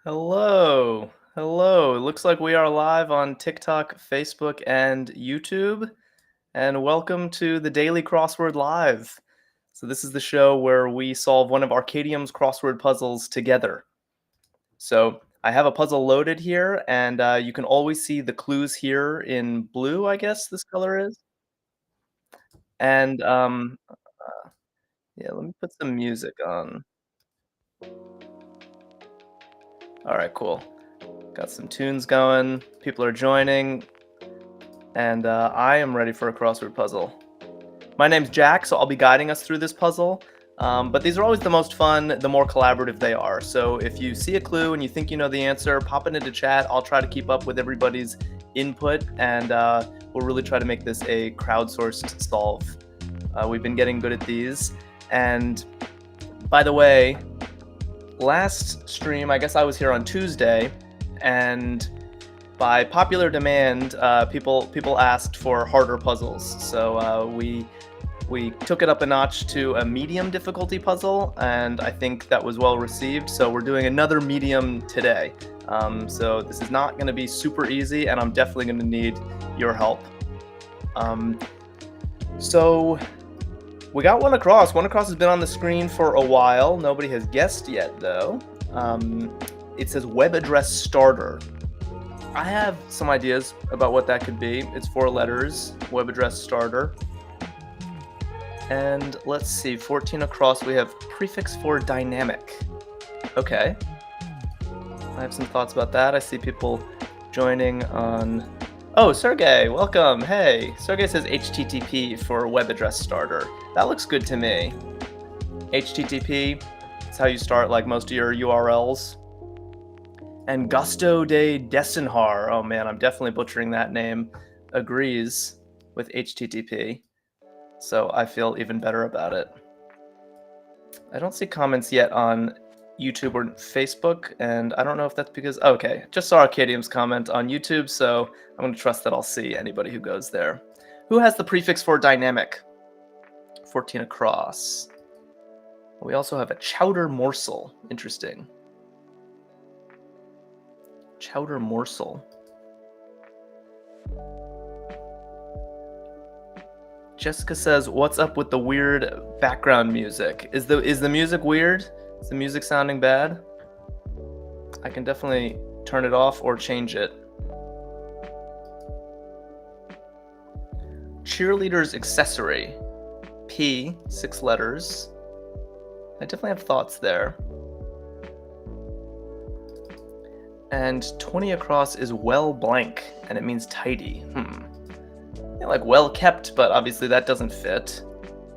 Hello. Hello. It looks like we are live on TikTok, Facebook, and YouTube. And welcome to the Daily Crossword Live. So, this is the show where we solve one of Arkadium's crossword puzzles together. So, I have a puzzle loaded here, and you can always see the clues here in blue, I guess this color is. And yeah, let me put some music on. All right, cool. Got some tunes going. People are joining. And I am ready for a crossword puzzle. My name's Jack, so I'll be guiding us through this puzzle. But these are always the most fun, the more collaborative they are. So if you see a clue and you think you know the answer, pop it into chat. I'll try to keep up with everybody's input, and we'll really try to make this a crowdsourced solve. We've been getting good at these. And by the way, last stream, I guess I was here on Tuesday, and by popular demand, people asked for harder puzzles. So we took it up a notch to a medium difficulty puzzle, and I think that was well received. So we're doing another medium today. So this is not going to be super easy, and I'm definitely going to need your help. So we got one across. One across has been on the screen for a while. Nobody has guessed yet, though. It says web address starter. I have some ideas about what that could be. It's 4 letters, web address starter. And let's see, 14 across, we have prefix for dynamic. Okay. I have some thoughts about that. I see people joining on... Oh, Sergey, welcome. Hey, Sergey says HTTP for web address starter. That looks good to me. HTTP, it's how you start like most of your URLs. And Gusto de Desenhar, oh man, I'm definitely butchering that name, agrees with HTTP. So I feel even better about it. I don't see comments yet on YouTube or Facebook, and I don't know if that's because... Okay, just saw Arkadium's comment on YouTube, so I'm going to trust that I'll see anybody who goes there. Who has the prefix for dynamic? 14 across. We also have a chowder morsel. Interesting. Chowder morsel. Jessica says, "What's up with the weird background music? Is the music weird? Is the music sounding bad? I can definitely turn it off or change it." Cheerleader's accessory. P, 6 letters. I definitely have thoughts there. And 20 across is well blank, and it means tidy. Yeah, like well kept, but obviously that doesn't fit.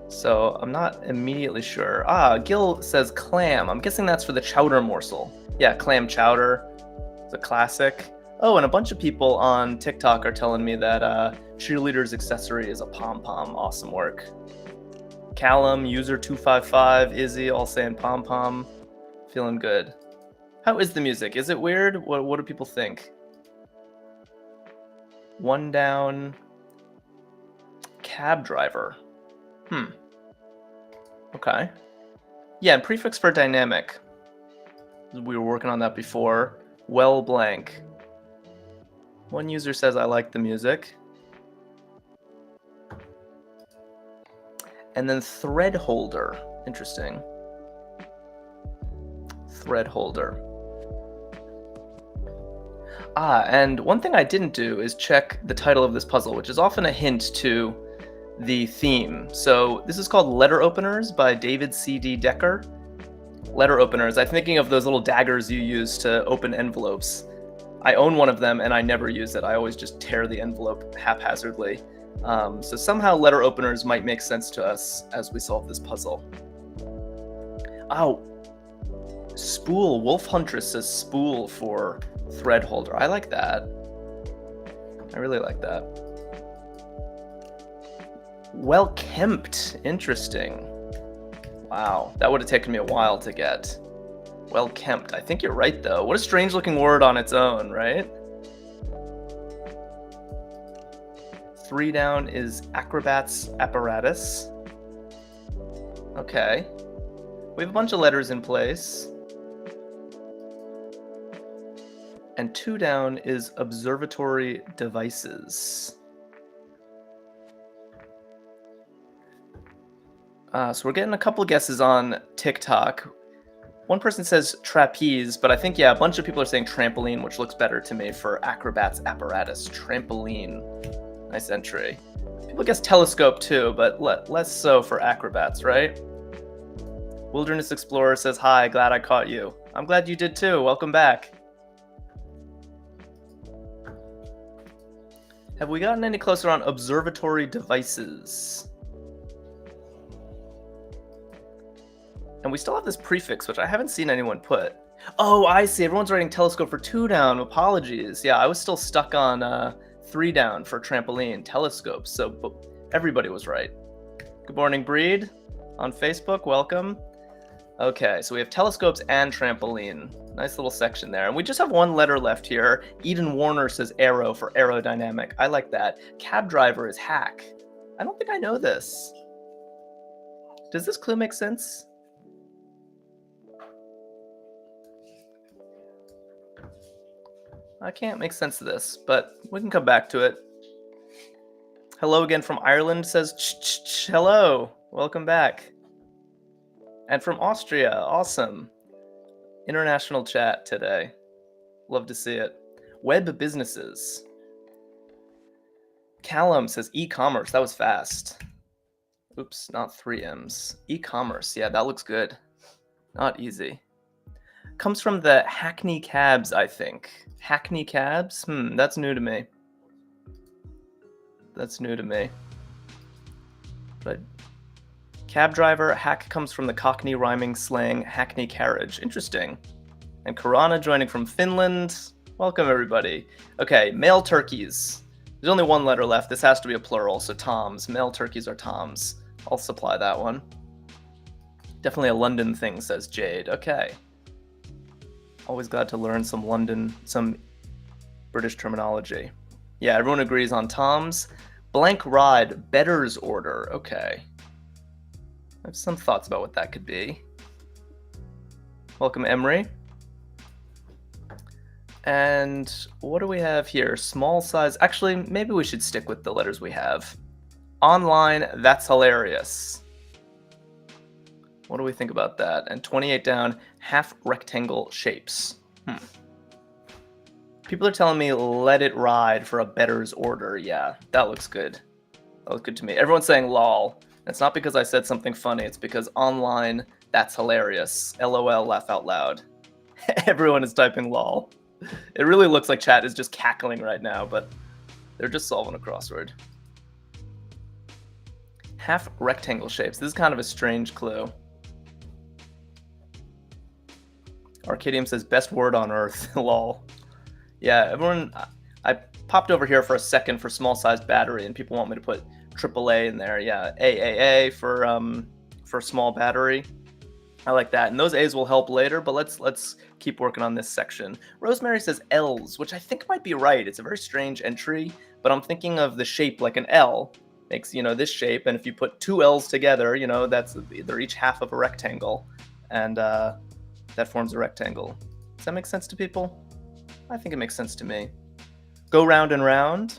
So I'm not immediately sure. Gil says clam. I'm guessing that's for the chowder morsel. Yeah, clam chowder. It's a classic. Oh, and a bunch of people on TikTok are telling me that cheerleader's accessory is a pom-pom. Awesome work. Callum, user255, Izzy, all saying pom-pom. Feeling good. How is the music? Is it weird? What do people think? One down. Cab driver. Okay. Yeah, and prefix for dynamic. We were working on that before. Well blank. One user says, I like the music. And then thread holder. Interesting. Thread holder. And one thing I didn't do is check the title of this puzzle, which is often a hint to the theme. So this is called Letter Openers by David C.D. Decker. Letter openers. I'm thinking of those little daggers you use to open envelopes. I own one of them and I never use it. I always just tear the envelope haphazardly. So somehow letter openers might make sense to us as we solve this puzzle. Oh, spool. Wolf Huntress says spool for thread holder. I like that. I really like that. Well kempt. Interesting. Wow, that would have taken me a while to get. Well kempt. I think you're right, though. What a strange looking word on its own, right? 3 down is acrobat's apparatus. Okay. We have a bunch of letters in place. And 2 down is observatory devices. So we're getting a couple guesses on TikTok. One person says trapeze, but I think, yeah, a bunch of people are saying trampoline, which looks better to me for acrobats apparatus. Trampoline. Nice entry. People guess telescope too, but less so for acrobats, right? Wilderness Explorer says, hi, glad I caught you. I'm glad you did too. Welcome back. Have we gotten any closer on observatory devices? And we still have this prefix, which I haven't seen anyone put. Oh, I see. Everyone's writing telescope for 2 down. Apologies. Yeah, I was still stuck on 3 down for trampoline. Telescope. So everybody was right. Good morning, Breed. On Facebook, welcome. Okay, so we have telescopes and trampoline. Nice little section there. And we just have 1 letter left here. Eden Warner says aero for aerodynamic. I like that. Cab driver is hack. I don't think I know this. Does this clue make sense? I can't make sense of this, but we can come back to it. Hello again from Ireland says hello. Welcome back. And from Austria, awesome. International chat today. Love to see it. Web businesses. Callum says e-commerce. That was fast. Oops, not 3 M's. E-commerce. Yeah, that looks good. Not easy. Comes from the Hackney cabs, I think. Hackney cabs? That's new to me. That's new to me. But cab driver, hack comes from the Cockney rhyming slang Hackney carriage. Interesting. And Karana joining from Finland. Welcome, everybody. Okay, male turkeys. There's only 1 letter left. This has to be a plural, so toms. Male turkeys are toms. I'll supply that one. Definitely a London thing, says Jade. Okay. Always glad to learn some British terminology. Yeah, everyone agrees on toms. Blank rod, better's order. Okay. I have some thoughts about what that could be. Welcome, Emery. And what do we have here? Small size. Actually, maybe we should stick with the letters we have. Online, that's hilarious. What do we think about that? And 28 down, half rectangle shapes. People are telling me let it ride for a better's order. Yeah, that looks good. That looks good to me. Everyone's saying lol. It's not because I said something funny. It's because online, that's hilarious. LOL, laugh out loud. Everyone is typing lol. It really looks like chat is just cackling right now, but they're just solving a crossword. Half rectangle shapes. This is kind of a strange clue. Arkadium says, best word on earth. Lol. Yeah, everyone, I popped over here for a second for small sized battery, and people want me to put AAA in there. Yeah, AAA for small battery. I like that, and those A's will help later, but let's keep working on this section. Rosemary says L's, which I think might be right. It's a very strange entry, but I'm thinking of the shape like an L. Makes, this shape, and if you put 2 L's together, they're each half of a rectangle, and that forms a rectangle. Does that make sense to people? I think it makes sense to me. Go round and round.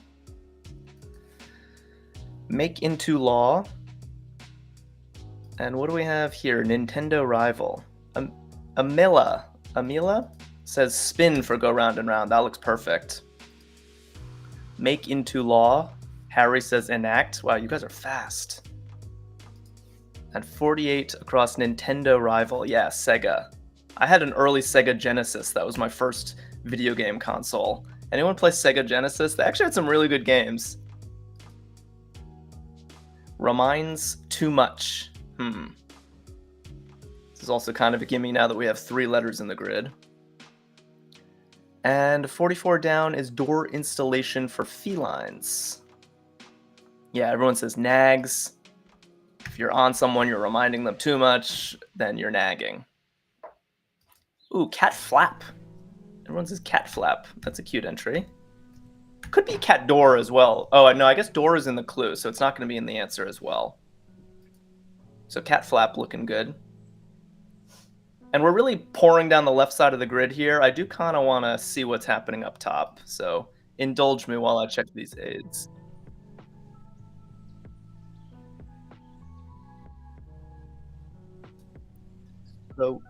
Make into law. And what do we have here? Nintendo rival. Amila says spin for go round and round. That looks perfect. Make into law. Harry says enact. Wow, you guys are fast. And 48 across Nintendo rival. Yeah, Sega. I had an early Sega Genesis. That was my first video game console. Anyone play Sega Genesis? They actually had some really good games. Reminds too much. This is also kind of a gimme now that we have 3 letters in the grid. And 44 down is door installation for felines. Yeah, everyone says nags. If you're on someone, you're reminding them too much, then you're nagging. Ooh, cat flap. Everyone says cat flap. That's a cute entry. Could be cat door as well. Oh, no, I guess door is in the clue, so it's not going to be in the answer as well. So cat flap looking good. And we're really pouring down the left side of the grid here. I do kind of want to see what's happening up top, so indulge me while I check these aids. So,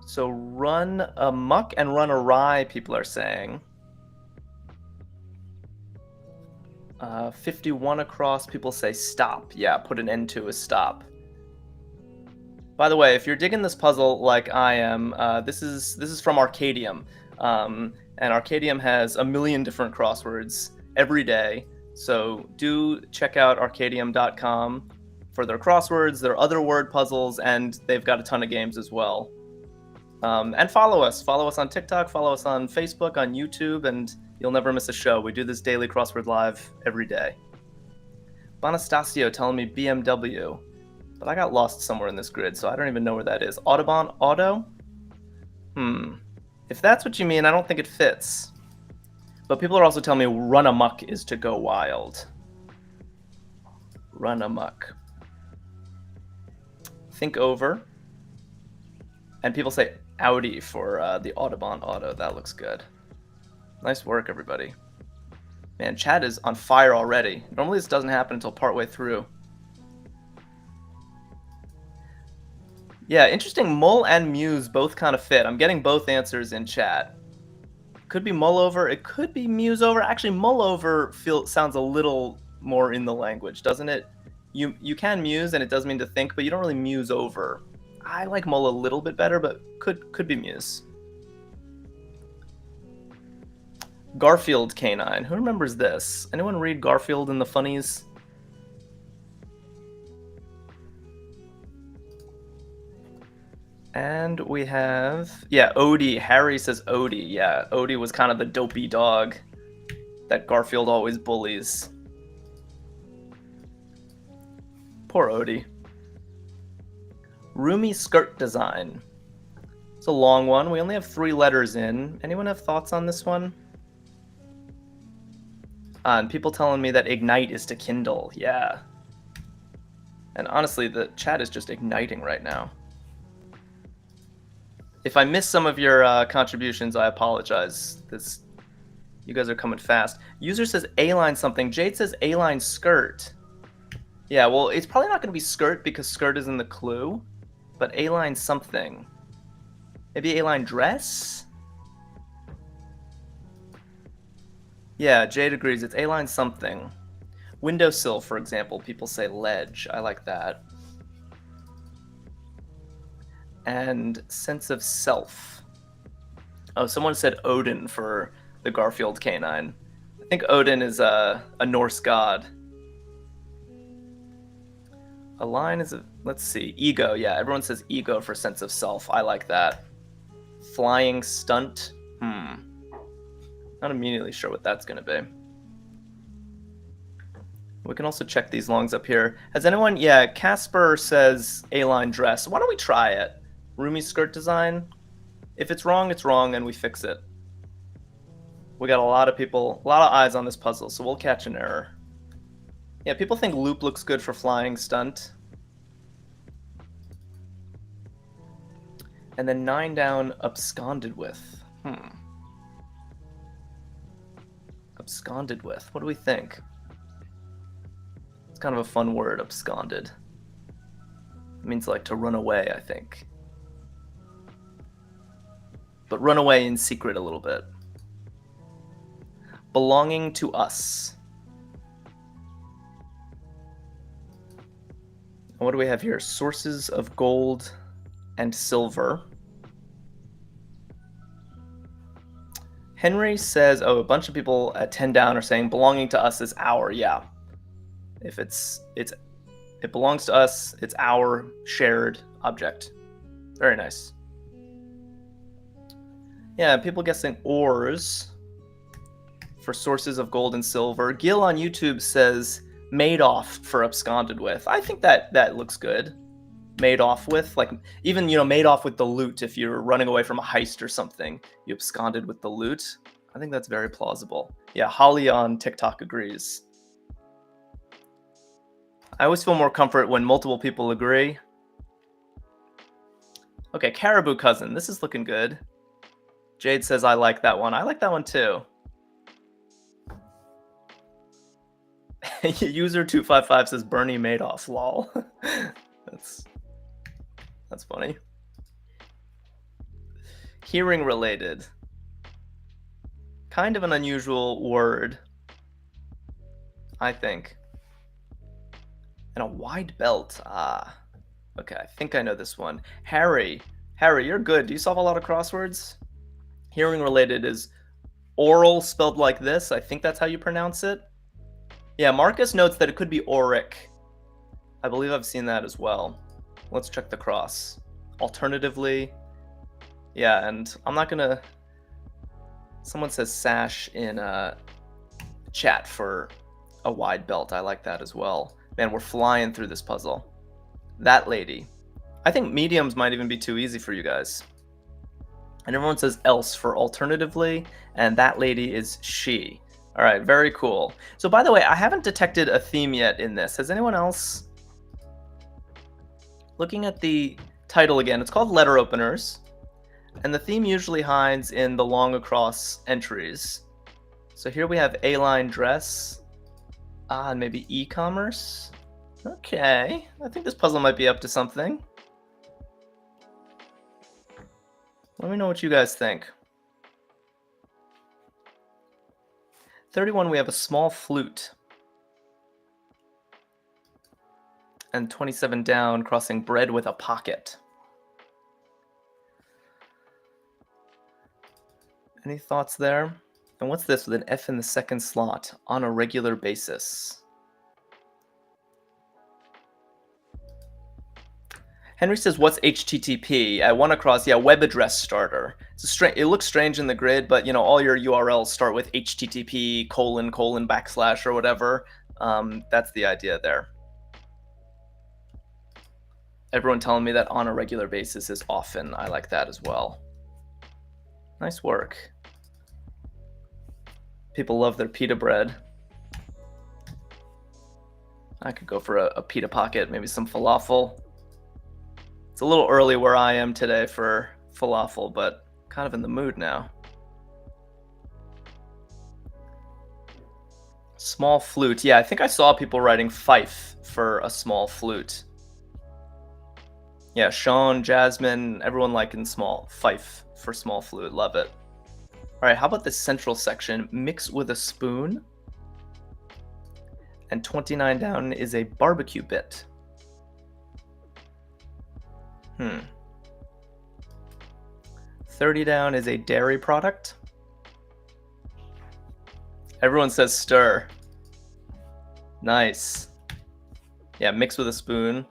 so run amok and run awry, people are saying. 51 across, people say stop. Yeah, put an end to a stop. By the way, if you're digging this puzzle like I am, this is from Arkadium, and Arkadium has a million different crosswords every day. So do check out Arkadium.com for their crosswords, their other word puzzles, and they've got a ton of games as well. And follow us. Follow us on TikTok, follow us on Facebook, on YouTube, and you'll never miss a show. We do this daily crossword live every day. Bonastasio telling me BMW, but I got lost somewhere in this grid, so I don't even know where that is. Audubon Auto? If that's what you mean, I don't think it fits. But people are also telling me run amok is to go wild. Run amok. Think over. And people say Audi for the Audubon Auto. That looks good. Nice work, everybody. Man, chat is on fire already. Normally this doesn't happen until partway through. Yeah, interesting. Mull and Muse both kind of fit. I'm getting both answers in chat. Could be mull over. It could be muse over. Actually, mull over sounds a little more in the language, doesn't it? You can muse, and it does mean to think, but you don't really muse over. I like mull a little bit better, but could be muse. Garfield Canine. Who remembers this? Anyone read Garfield and the Funnies? And we have, yeah, Odie. Harry says Odie. Yeah, Odie was kind of the dopey dog that Garfield always bullies. Poor Odie. Roomy skirt design. It's a long one. We only have 3 letters in. Anyone have thoughts on this one? And people telling me that ignite is to kindle. Yeah. And honestly, the chat is just igniting right now. If I miss some of your contributions, I apologize. You guys are coming fast. User says A-line something. Jade says A-line skirt. Yeah, well, it's probably not going to be skirt because skirt is in the clue. But A-line something. Maybe A-line dress? Yeah, Jade agrees. It's A-line something. Windowsill, for example. People say ledge. I like that. And sense of self. Oh, someone said Odin for the Garfield canine. I think Odin is a Norse god. A line is let's see, ego. Yeah, everyone says ego for sense of self. I like that. Flying stunt. Not immediately sure what that's going to be. We can also check these longs up here. Has anyone, yeah, Casper says A-line dress. Why don't we try it? Roomy skirt design. If it's wrong, and we fix it. We got a lot of people, a lot of eyes on this puzzle, so we'll catch an error. Yeah, people think loop looks good for flying stunt. And then 9 down, absconded with. Absconded with. What do we think? It's kind of a fun word, absconded. It means like to run away, I think. But run away in secret a little bit. Belonging to us. And what do we have here? Sources of gold and silver. Henry says, oh, a bunch of people at 10 down are saying belonging to us is our. Yeah. If it belongs to us, it's our shared object. Very nice. Yeah, people guessing ores for sources of gold and silver. Gil on YouTube says made off for absconded with. I think that looks good. Made off with, like, even, made off with the loot. If you're running away from a heist or something, you absconded with the loot. I think that's very plausible. Yeah, Holly on TikTok agrees. I always feel more comfort when multiple people agree. Okay, Caribou Cousin. This is looking good. Jade says I like that one. I like that one too. User 255 says Bernie Madoff. Lol. That's funny. Hearing related. Kind of an unusual word, I think. And a wide belt. Ah. Okay, I think I know this one. Harry, you're good. Do you solve a lot of crosswords? Hearing related is oral spelled like this. I think that's how you pronounce it. Yeah, Marcus notes that it could be auric. I believe I've seen that as well. Let's check the cross. Alternatively, yeah, and I'm not gonna... Someone says sash in chat for a wide belt. I like that as well. Man, we're flying through this puzzle. That lady. I think mediums might even be too easy for you guys. And everyone says else for alternatively, and that lady is she. All right, very cool. So by the way, I haven't detected a theme yet in this. Has anyone else? Looking at the title again, it's called Letter Openers. And the theme usually hides in the long across entries. So here we have A-line dress. And maybe e-commerce. Okay, I think this puzzle might be up to something. Let me know what you guys think. 31, we have a small flute. And 27 down, crossing bread with a pocket. Any thoughts there? And what's this with an F in the second slot on a regular basis? Henry says, what's HTTP? I want to cross, yeah, web address starter. It looks strange in the grid, but you know, all your URLs start with HTTP : / or whatever. That's the idea there. Everyone telling me that on a regular basis is often. I like that as well. Nice work. People love their pita bread. I could go for a pita pocket, maybe some falafel. It's a little early where I am today for falafel, but kind of in the mood now. Small flute. Yeah, I think I saw people writing fife for a small flute. Yeah, Sean, Jasmine, everyone liking small. Fife for small flute. Love it. All right, how about this central section? Mix with a spoon. And 29 down is a barbecue bit. 30 down is a dairy product. Everyone says stir. Nice. Yeah, mix with a spoon.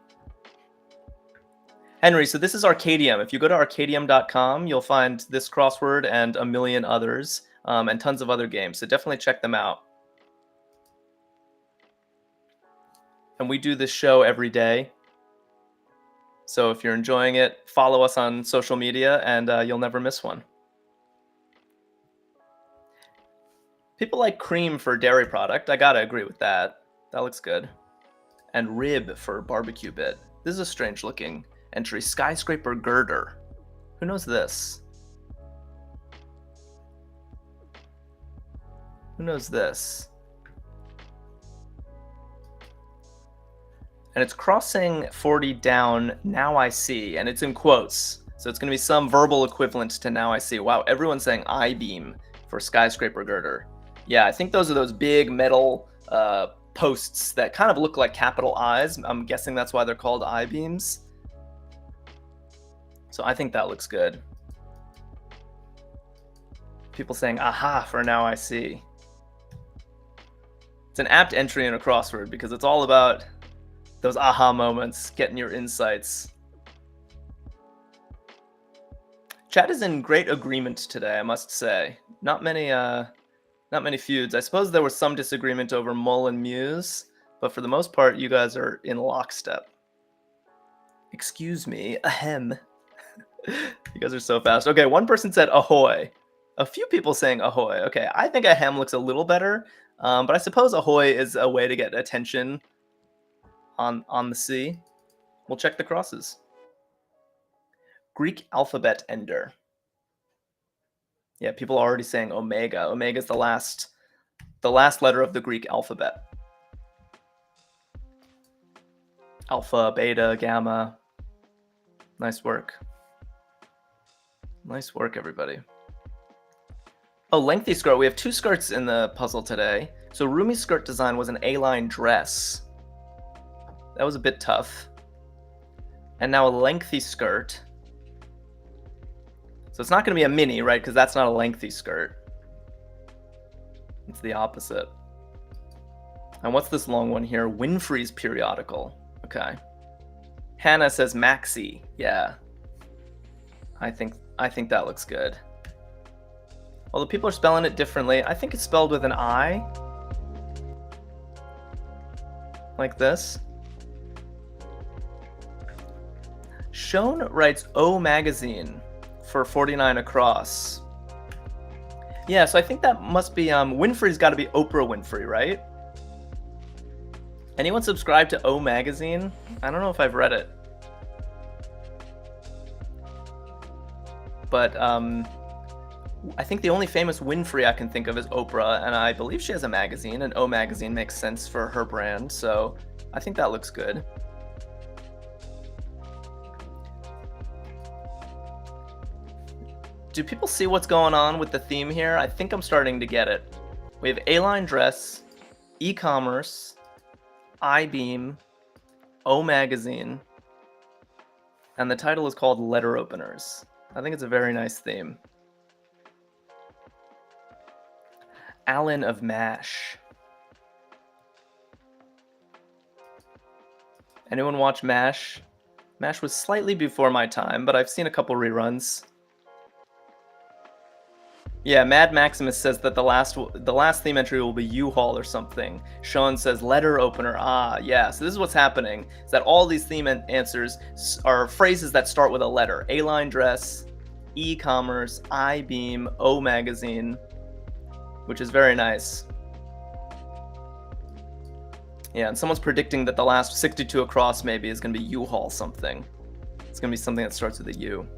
Henry, so this is Arkadium. If you go to Arkadium.com, you'll find this crossword and a million others, and tons of other games. So definitely check them out. And we do this show every day. So if you're enjoying it, follow us on social media, and you'll never miss one. People like cream for dairy product. I gotta agree with that. That looks good. And rib for barbecue bit. This is a strange looking entry. Skyscraper girder. Who knows this? Who knows this? And it's crossing 40 down, now I see, and it's in quotes. So it's going to be some verbal equivalent to now I see. Wow, everyone's saying I-beam for skyscraper girder. Yeah, I think those are those big metal posts that kind of look like capital I's. I'm guessing that's why they're called I-beams. So I think that looks good. People saying aha for now I see. It's an apt entry in a crossword because it's all about those aha moments, getting your insights. Chat is in great agreement today, I must say. Not many feuds. I suppose there was some disagreement over Mull and Muse, but for the most part, you guys are in lockstep. Excuse me, ahem. You guys are so fast. Okay, one person said ahoy. A few people saying ahoy. Okay, I think ahem looks a little better, but I suppose ahoy is a way to get attention on the C. We'll check the crosses. Greek alphabet ender. Yeah, people are already saying omega. Omega is the last letter of the Greek alphabet. Alpha, beta, gamma. Nice work. Nice work, everybody. Oh, lengthy skirt. We have 2 skirts in the puzzle today. So Rumi's skirt design was an A-line dress. That was a bit tough. And now a lengthy skirt. So it's not going to be a mini, right? Because that's not a lengthy skirt. It's the opposite. And what's this long one here? Winfrey's periodical. Okay. Hannah says maxi. Yeah. I think that looks good. Although people are spelling it differently. I think it's spelled with an I. Like this. Shone writes O Magazine for 49 across. Yeah, so I think that must be, Winfrey's got to be Oprah Winfrey, right? Anyone subscribe to O Magazine? I don't know if I've read it. But I think the only famous Winfrey I can think of is Oprah, and I believe she has a magazine, and O Magazine makes sense for her brand, so I think that looks good. Do people see what's going on with the theme here? I think I'm starting to get it. We have A-line dress, e-commerce, I-beam, O Magazine, and the title is called Letter Openers. I think it's a very nice theme. Alan of MASH. Anyone watch MASH? MASH was slightly before my time, but I've seen a couple reruns. Yeah, Mad Maximus says that the last theme entry will be U-Haul or something. Sean says letter opener. Ah, yeah. So this is what's happening, is that all these theme answers are phrases that start with a letter. A-line dress, e-commerce, I-beam, O Magazine, which is very nice. Yeah, and someone's predicting that the last 62 across maybe is going to be U-Haul something. It's going to be something that starts with a U.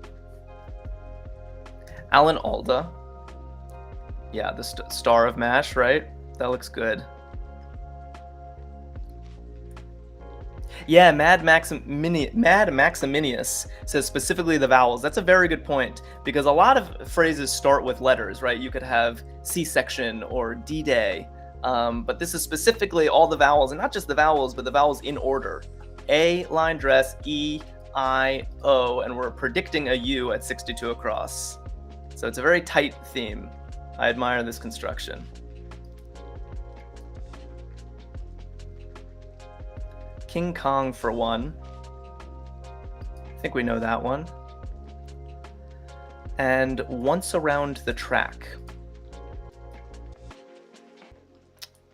Alan Alda. Yeah, the star of MASH, right? That looks good. Yeah, Mad Maximinius says specifically the vowels. That's a very good point, because a lot of phrases start with letters, right? You could have C-section or D-Day, but this is specifically all the vowels, and not just the vowels, but the vowels in order. A, line dress, E, I, O, and we're predicting a U at 62 across. So it's a very tight theme. I admire this construction. King Kong for 1. I think we know that one. And once around the track.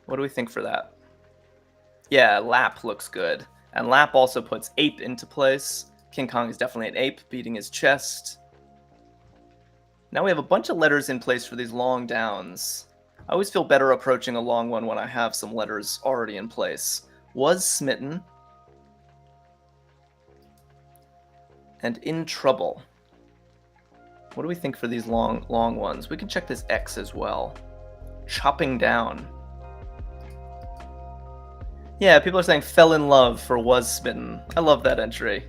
What do we think for that? Yeah, lap looks good. And lap also puts ape into place. King Kong is definitely an ape, beating his chest. Now we have a bunch of letters in place for these long downs. I always feel better approaching a long one when I have some letters already in place. Was smitten. And in trouble. What do we think for these long ones? We can check this X as well. Chopping down. Yeah, people are saying fell in love for was smitten. I love that entry.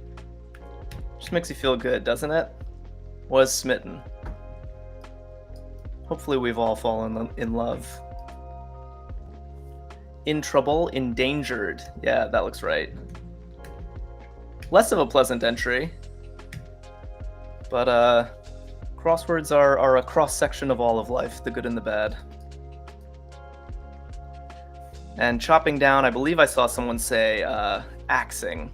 Just makes you feel good, doesn't it? Was smitten. Hopefully we've all fallen in love. In trouble, endangered. Yeah, that looks right. Less of a pleasant entry. But crosswords are a cross-section of all of life, the good and the bad. And chopping down, I believe I saw someone say axing.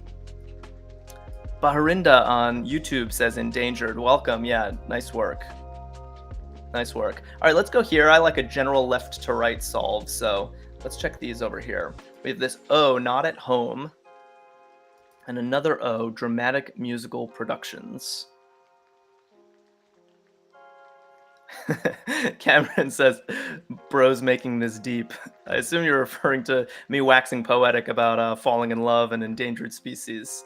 Baharinda on YouTube says endangered. Welcome, yeah, nice work. Nice work. All right, let's go here. I like a general left to right solve, so let's check these over here. We have this O, not at home, and another O, dramatic musical productions. Cameron says, "Bro's making this deep." I assume you're referring to me waxing poetic about falling in love and endangered species.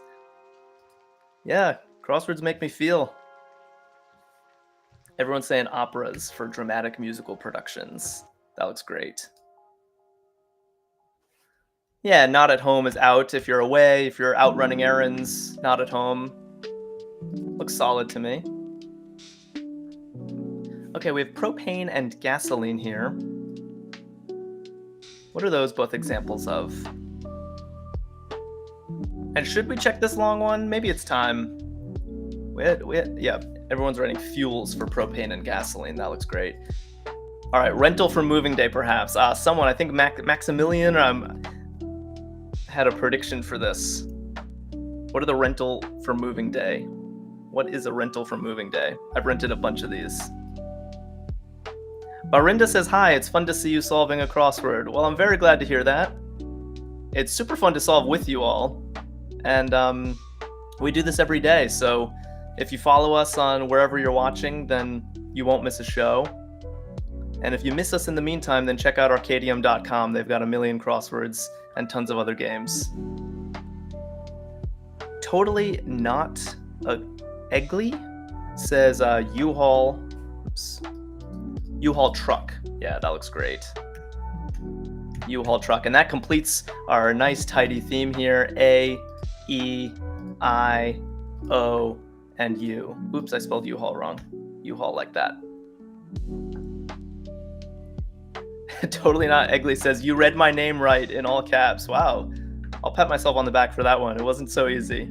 Yeah, crosswords make me feel. Everyone's saying operas for dramatic musical productions. That looks great. Yeah, not at home is out if you're away, if you're out running errands, not at home. Looks solid to me. Okay, we have propane and gasoline here. What are those both examples of? And should we check this long one? Maybe it's time. Yeah, everyone's writing fuels for propane and gasoline. That looks great. All right, rental for moving day, perhaps. Someone, I think Maximilian, had a prediction for this. What are the rental for moving day? What is a rental for moving day? I've rented a bunch of these. Barinda says, hi, it's fun to see you solving a crossword. Well, I'm very glad to hear that. It's super fun to solve with you all. And we do this every day, so if you follow us on wherever you're watching, then you won't miss a show. And if you miss us in the meantime, then check out Arkadium.com. They've got a million crosswords and tons of other games. Totally not Eggly says U-Haul. Oops. U-Haul truck. Yeah, that looks great. U-Haul truck. And that completes our nice tidy theme here. A, E, I, O, and U. Oops, I spelled U-Haul wrong. U-Haul like that. Totally not Eggly says, you read my name right in all caps. Wow. I'll pat myself on the back for that one. It wasn't so easy.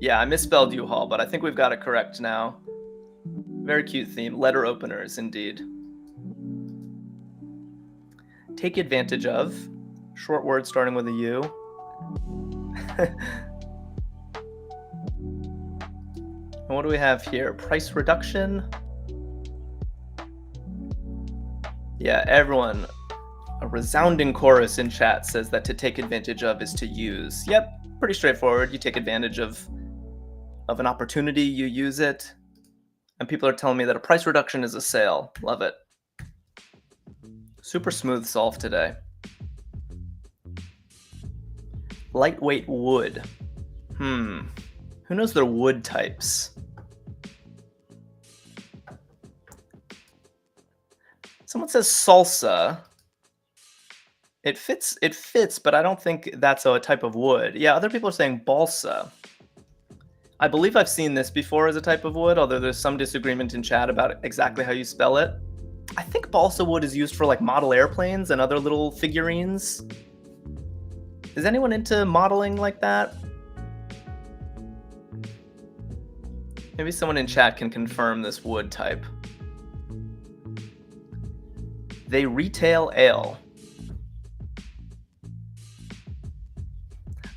Yeah, I misspelled U-Haul, but I think we've got it correct now. Very cute theme. Letter openers, indeed. Take advantage of. Short word starting with a U. And what do we have here? Price reduction. Yeah, everyone. A resounding chorus in chat says that to take advantage of is to use. Yep, pretty straightforward. You take advantage of an opportunity, you use it. And people are telling me that a price reduction is a sale. Love it. Super smooth solve today. Lightweight wood. Who knows their wood types? Someone says salsa. It fits, but I don't think that's a type of wood. Yeah, other people are saying balsa. I believe I've seen this before as a type of wood, although there's some disagreement in chat about exactly how you spell it. I think balsa wood is used for like model airplanes and other little figurines. Is anyone into modeling like that? Maybe someone in chat can confirm this wood type. They retail ale.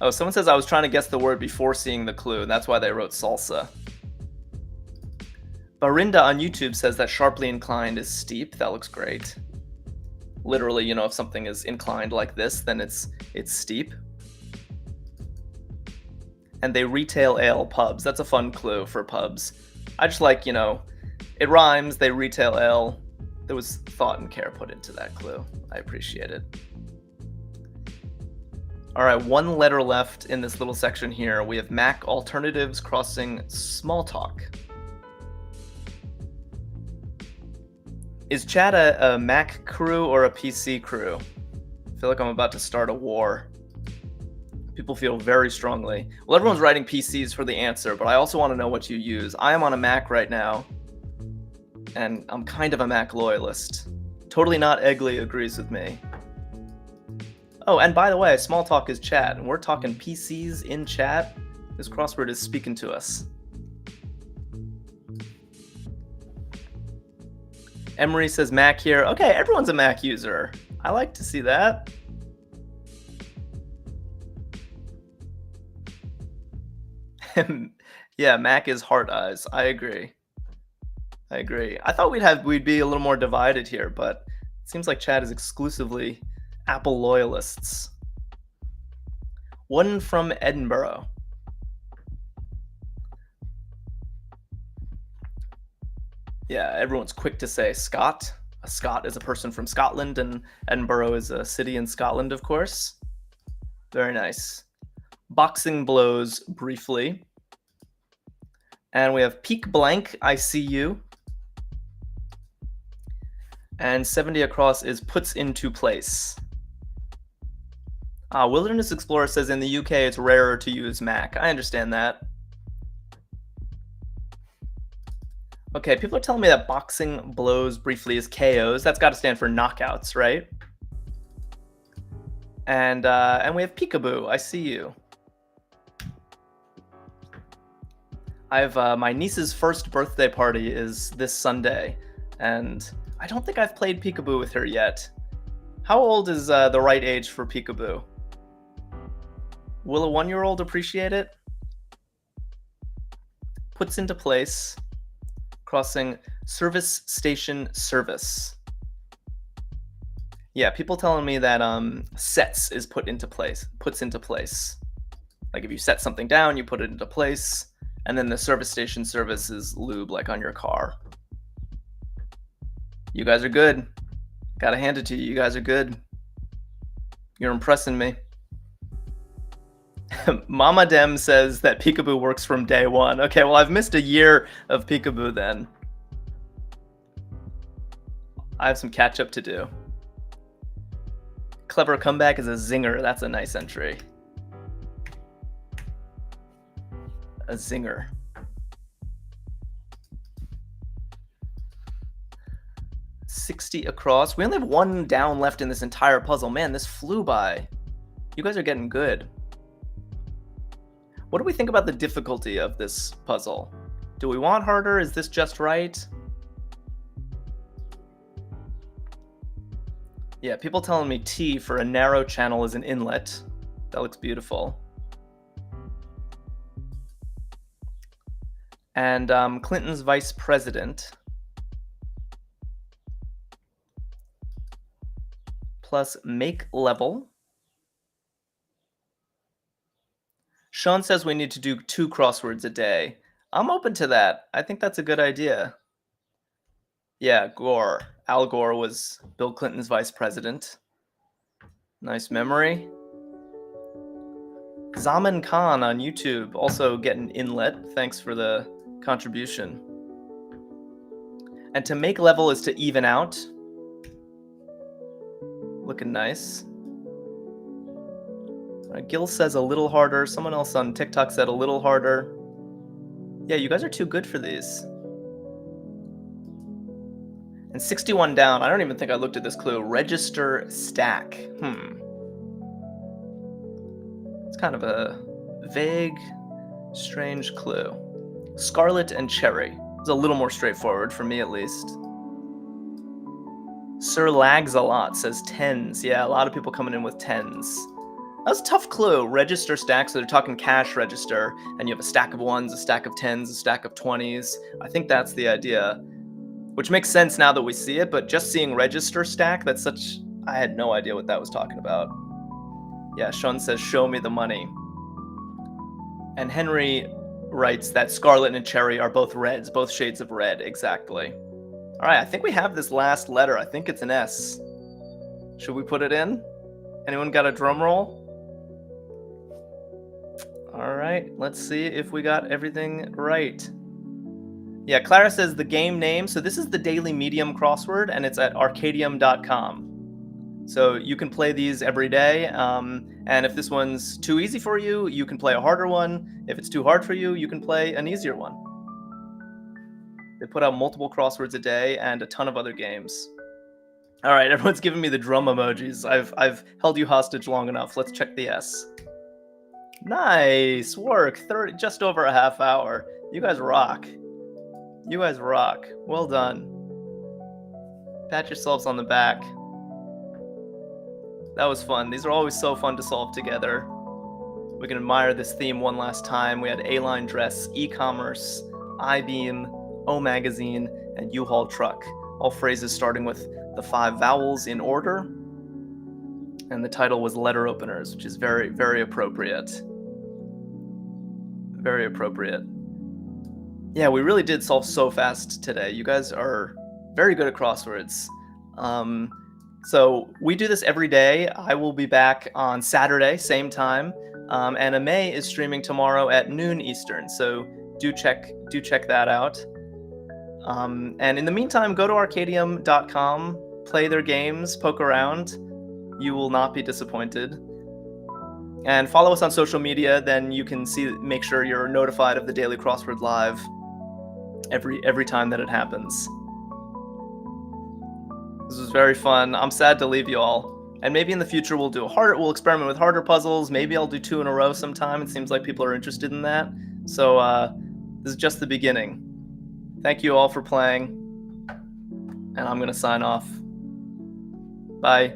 Oh, someone says I was trying to guess the word before seeing the clue, and that's why they wrote salsa. Barinda on YouTube says that sharply inclined is steep. That looks great. Literally, you know, if something is inclined like this, then it's steep. And they retail ale pubs. That's a fun clue for pubs. I just like, you know, it rhymes, they retail ale. There was thought and care put into that clue. I appreciate it. All right, one letter left in this little section here. We have Mac alternatives crossing small talk. Is chat a Mac crew or a PC crew? I feel like I'm about to start a war. People feel very strongly. Well, everyone's writing PCs for the answer, but I also want to know what you use. I am on a Mac right now, and I'm kind of a Mac loyalist. Totally not Eggly agrees with me. Oh, and by the way, small talk is chat, and we're talking PCs in chat. This crossword is speaking to us. Emery says Mac here. Okay, everyone's a Mac user. I like to see that. Yeah, Mac is heart eyes. I agree. I thought we'd be a little more divided here, but it seems like chat is exclusively Apple loyalists. One from Edinburgh. Yeah, everyone's quick to say Scot. A Scot is a person from Scotland, and Edinburgh is a city in Scotland, of course. Very nice. Boxing blows briefly. And we have peak blank, I see you. And 70 across is puts into place. Wilderness Explorer says in the UK it's rarer to use Mac. I understand that. Okay, people are telling me that boxing blows briefly is KOs. That's got to stand for knockouts, right? And we have peekaboo. I see you. I have my niece's first birthday party is this Sunday, and I don't think I've played peekaboo with her yet. How old is the right age for peekaboo? Will a 1-year-old appreciate it? Puts into place. Crossing service station service. Yeah, people telling me that sets is puts into place. Like if you set something down, you put it into place, and then the service station service is lube, like on your car. You guys are good. Gotta hand it to you. You guys are good. You're impressing me. Mama Dem says that peekaboo works from day one. Okay, well, I've missed a year of peekaboo then. I have some catch up to do. Clever comeback is a zinger. That's a nice entry. A zinger. $60 across. We only have one down left in this entire puzzle. Man, this flew by. You guys are getting good. What do we think about the difficulty of this puzzle? Do we want harder? Is this just right? Yeah, people telling me T for a narrow channel is an inlet. That looks beautiful. And Clinton's vice president. Plus make level. Sean says we need to do 2 crosswords a day. I'm open to that. I think that's a good idea. Yeah, Gore. Al Gore was Bill Clinton's vice president. Nice memory. Zaman Khan on YouTube also getting inlet. Thanks for the contribution. And to make level is to even out. Looking nice. Gil says a little harder. Someone else on TikTok said a little harder. Yeah, you guys are too good for these. And 61 down. I don't even think I looked at this clue. Register stack. It's kind of a vague, strange clue. Scarlet and cherry. It's a little more straightforward for me, at least. Sir lags a lot, says tens. Yeah, a lot of people coming in with tens. That was a tough clue. Register stack, so they're talking cash register, and you have a stack of ones, a stack of tens, a stack of 20s. I think that's the idea, which makes sense now that we see it, but just seeing register stack, that's such... I had no idea what that was talking about. Yeah, Sean says, show me the money. And Henry writes that scarlet and cherry are both reds, both shades of red, exactly. All right, I think we have this last letter. I think it's an S. Should we put it in? Anyone got a drum roll? All right, let's see if we got everything right. Yeah, Clara says the game name. So this is the Daily Medium crossword, and it's at Arkadium.com. So you can play these every day. And if this one's too easy for you, you can play a harder one. If it's too hard for you, you can play an easier one. They put out multiple crosswords a day and a ton of other games. All right, everyone's giving me the drum emojis. I've held you hostage long enough. Let's check the S. Nice work. Just over a half hour. You guys rock. You guys rock. Well done. Pat yourselves on the back. That was fun. These are always so fun to solve together. We can admire this theme one last time. We had A-line dress, e-commerce, I-beam, O magazine, and U-Haul truck. All phrases starting with the 5 vowels in order. And the title was letter openers, which is very, very appropriate. Very appropriate. Yeah, we really did solve so fast today. You guys are very good at crosswords. Um, so we do this every day. I will be back on Saturday, same time. And Amay is streaming tomorrow at noon Eastern. So do check that out. And in the meantime, go to Arkadium.com, play their games, poke around. You will not be disappointed. And follow us on social media, then you can make sure you're notified of the Daily Crossword Live every time that it happens. This was very fun. I'm sad to leave you all. And maybe in the future we'll experiment with harder puzzles. Maybe I'll do 2 in a row sometime. It seems like people are interested in that. So this is just the beginning. Thank you all for playing. And I'm going to sign off. Bye.